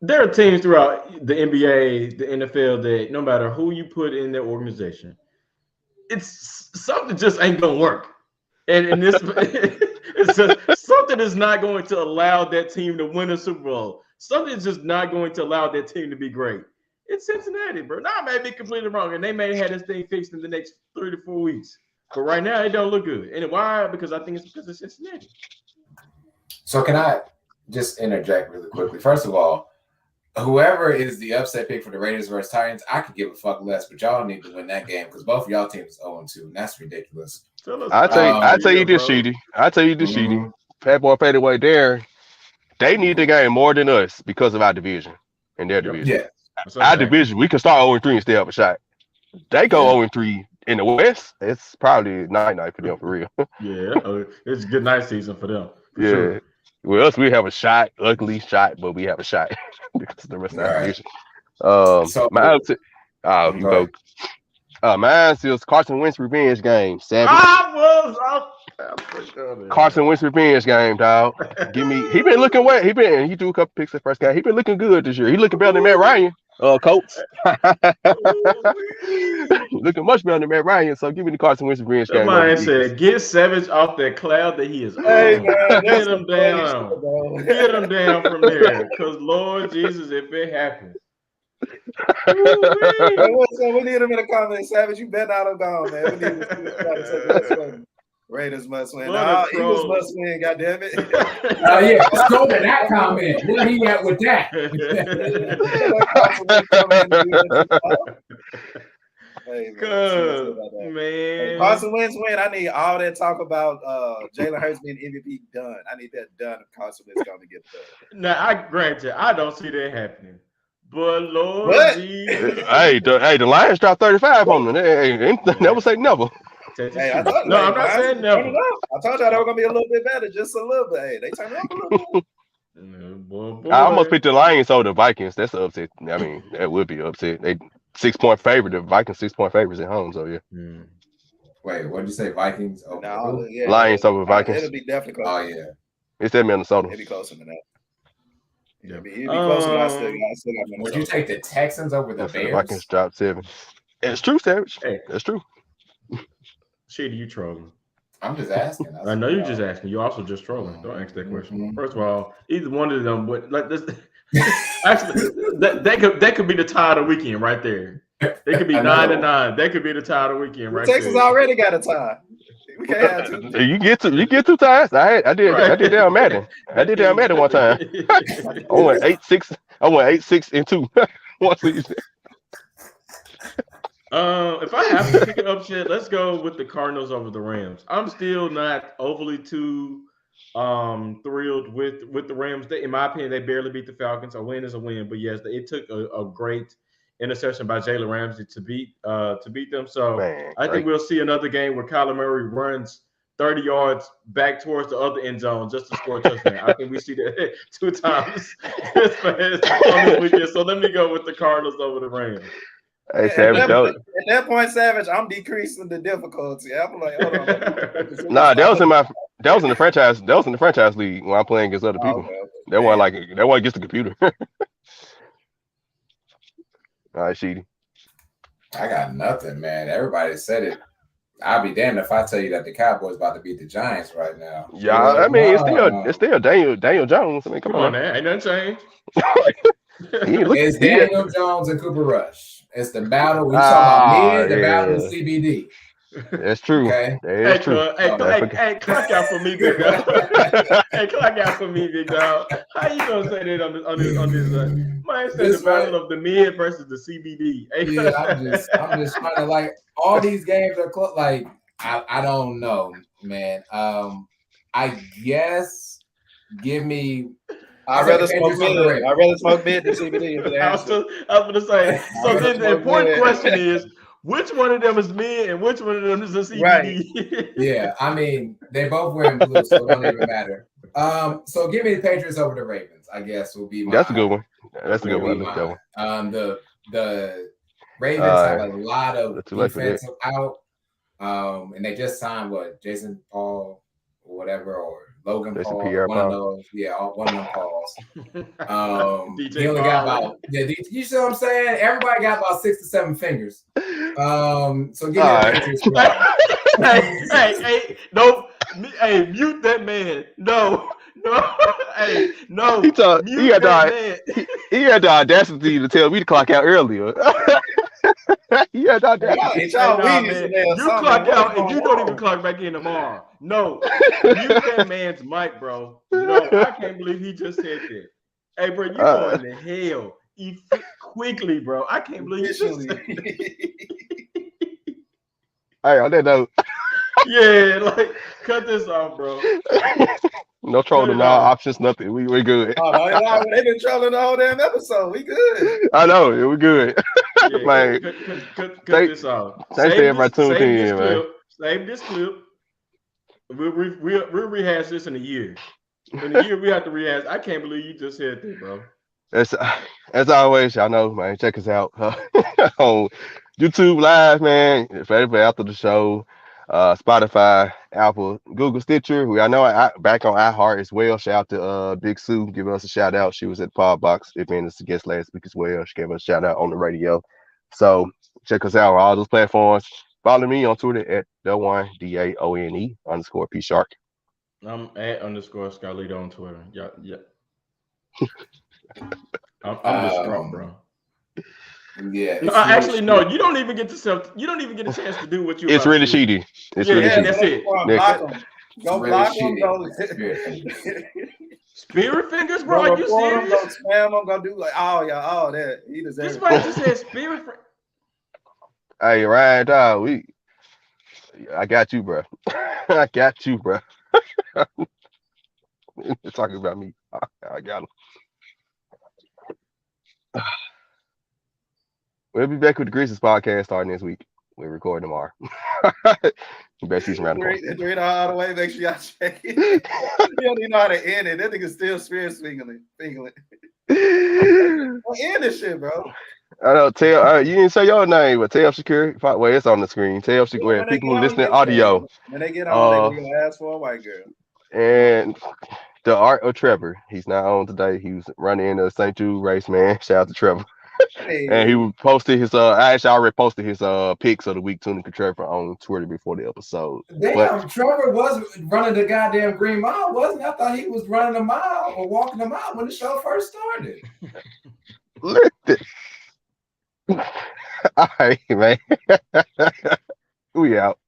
There are teams throughout the NBA, the NFL that no matter who you put in their organization, it's something just ain't gonna work. And this it's just, something is not going to allow that team to win a Super Bowl. Something is just not going to allow that team to be great. It's Cincinnati, bro. Now I may be completely wrong, and they may have this thing fixed in the next 3 to 4 weeks. But right now, it don't look good. And why? Because I think it's because of Cincinnati. So can I just interject really quickly? First of all, whoever is the upset pick for the Raiders versus Titans, I could give a fuck less, but y'all need to win that game because both of y'all teams is 0-2, and that's ridiculous. I tell you this, Sheedy. Pat Boy paid away there. They need the game more than us because of our division and their division. Yeah. Our division, we can start 0-3 and still have a shot. They go 0-3 in the West. It's probably night for them for real. Yeah, it's a good night season for them. Yeah. Sure. With us, we have a shot, ugly shot, but we have a shot because of the rest of our division. Mine's is Carson Wentz revenge game. Carson Wentz revenge game, dog. He been looking well. He threw a couple picks the first game. He been looking good this year. He looking better than Matt Ryan. Colts. Looking much better than Matt Ryan. So give me the Carson Wentz revenge game. Somebody said, get Savage off that cloud that he is on. Get him down. Get him down from there. Because Lord Jesus, if it happens. We need him in the comments. Savage, you better not have gone, man. We need to Raiders must win. Eagles must win, goddammit. Yeah, let's go to that comment. Where he at with that? Man. Carson Wentz win. I need all that talk about Jalen Hurts being MVP done. I need that done if Carson Wentz going to get done. Now, I grant you, I don't see that happening. But Lord Jesus. Hey, the Lions dropped 35 on them. Never say never. Hey, I'm not saying never. I told y'all they were gonna be a little bit better, just a little bit. Hey, they turned up a little bit. I almost picked the Lions over the Vikings. That's an upset. I mean, that would be an upset. They 6-point favorite. The Vikings 6-point favorites at home. So yeah. Wait, what did you say? Vikings over Lions over Vikings. It'll be definitely close. Oh yeah, it's at Minnesota. It'll be closer than that. It'll be closer than I still got Minnesota. Would you take the Texans over the Bears? Vikings dropped 7. It's true, Savage. Hey. That's true. Shit, you trolling? I'm just asking. I know you're just asking. You're also just trolling. Don't ask that question. First of all, either one of them, but like this, actually, that could be the tie of the weekend right there. They could be 9-9. That could be the tie of the weekend right Texas there. already got a tie. We can't have two. You get 2 ties. I did that on Madden. I did that on Madden one time. I went 8-6. I went 8-6-2 one season. If I have to pick an upset, let's go with the Cardinals over the Rams. I'm still not overly too thrilled with the Rams. In my opinion, they barely beat the Falcons. A win is a win, but yes, it took a great interception by Jalen Ramsey to beat them. So I think we'll see another game where Kyler Murray runs 30 yards back towards the other end zone just to score a touchdown. I think we see that 2 times on this weekend. So let me go with the Cardinals over the Rams. Hey, Savage, at that point, Savage, I'm decreasing the difficulty. I'm like, hold on. Nah, that was in the franchise. That was in the franchise league when I'm playing against other people. Okay. That wasn't against the computer. All right, Sheedy. I got nothing, man. Everybody said it. I'll be damned if I tell you that the Cowboys about to beat the Giants right now. Yeah, I mean, it's still Daniel Jones. I mean, come on, man. Ain't nothing changed. It's Daniel Jones and Cooper Rush. It's the battle. We talking about the battle of CBD. That's true. Okay. That's true. Hey, clock out for me, big dog. Hey, clock out for me, big dog. How you gonna say that on this? Man said the battle of the mid versus the CBD. Hey, yeah, I'm just trying to like all these games are close. Like I don't know, man. I guess give me. I'd rather smoke mid than CBD. I was going to say. So then the important question is, which one of them is mid and which one of them is a CBD? Right. Yeah, I mean they both wearing blue, so it don't even matter. So give me the Patriots over the Ravens. I guess will be my. That's a good one. That's a good one. The Ravens have a lot of too late for that. defensive out. And they just signed Jason Paul or whatever, or Logan Jason Paul, Pierre one Paul. of those. Yeah, one of them Pauls. DJ He only got Paul. you see what I'm saying? Everybody got about 6 to 7 fingers. So give me All a right. Patriots squad. Hey, no, hey, mute that man. No, hey, no. He had man. he had the audacity to tell me to clock out earlier. He had the audacity. Y'all Hey, weeds man, in there or you something. clock What's out and going you don't on? even clock back in tomorrow. No, mute that man's mic, bro. No, I can't believe he just said that. Hey, bro, you going to hell quickly, bro. I can't believe you just said that. Hey, on that note. Yeah, like, cut this off, bro. No trolling, no options, nothing. We're good. Oh, no, they've been trolling the whole damn episode. We good. I know, we're good. Yeah, like, cut this off. Thanks to everybody tuned in, man. Save this clip. We'll rehash this in a year. In a year, we have to rehash. I can't believe you just said that, bro. As always, y'all know, man, check us out on YouTube Live, man. After the show, Spotify, Apple, Google, Stitcher. I know back on iHeart as well. Shout out to Big Sue, giving us a shout out. She was at the Pod Box event as a guest last week as well. She gave us a shout out on the radio. So check us out on all those platforms. Follow me on Twitter at DAONE _P Shark. I'm at _Scarlito on Twitter. Yeah. I'm distraught, bro. Yeah. No, actually, no. You don't even get a chance to do what you. It's really cheaty. It's really cheaty. That's it. Go block them. Go Spirit fingers, bro. Are you serious? Go spam them. Go do like all that. He deserves. This man just said spirit. Hey, Ryan, dog, I got you, bro. I got you, bro. You're talking about me. I got him. We'll be back with the Grizzlies podcast starting this week. We're recording tomorrow. Best season around the corner. Read all the way. Make sure y'all check it. You don't even know how to end it. That nigga still spirit fingering. End this shit, bro. I know. You didn't say your name, but tell Shakir. Well, it's on the screen. Tell Shakir. People who listening audio. When they get on, they're gonna ask for a white girl. And the art of Trevor. He's not on today. He was running in the St. Jude race, man. Shout out to Trevor. Hey. And he posted his I actually already posted his picks of the week tuning to Trevor on Twitter before the episode. Damn, Trevor was running the goddamn Green Mile, wasn't he? I thought he was running a mile or walking a mile when the show first started. Listen. All right, man. We out.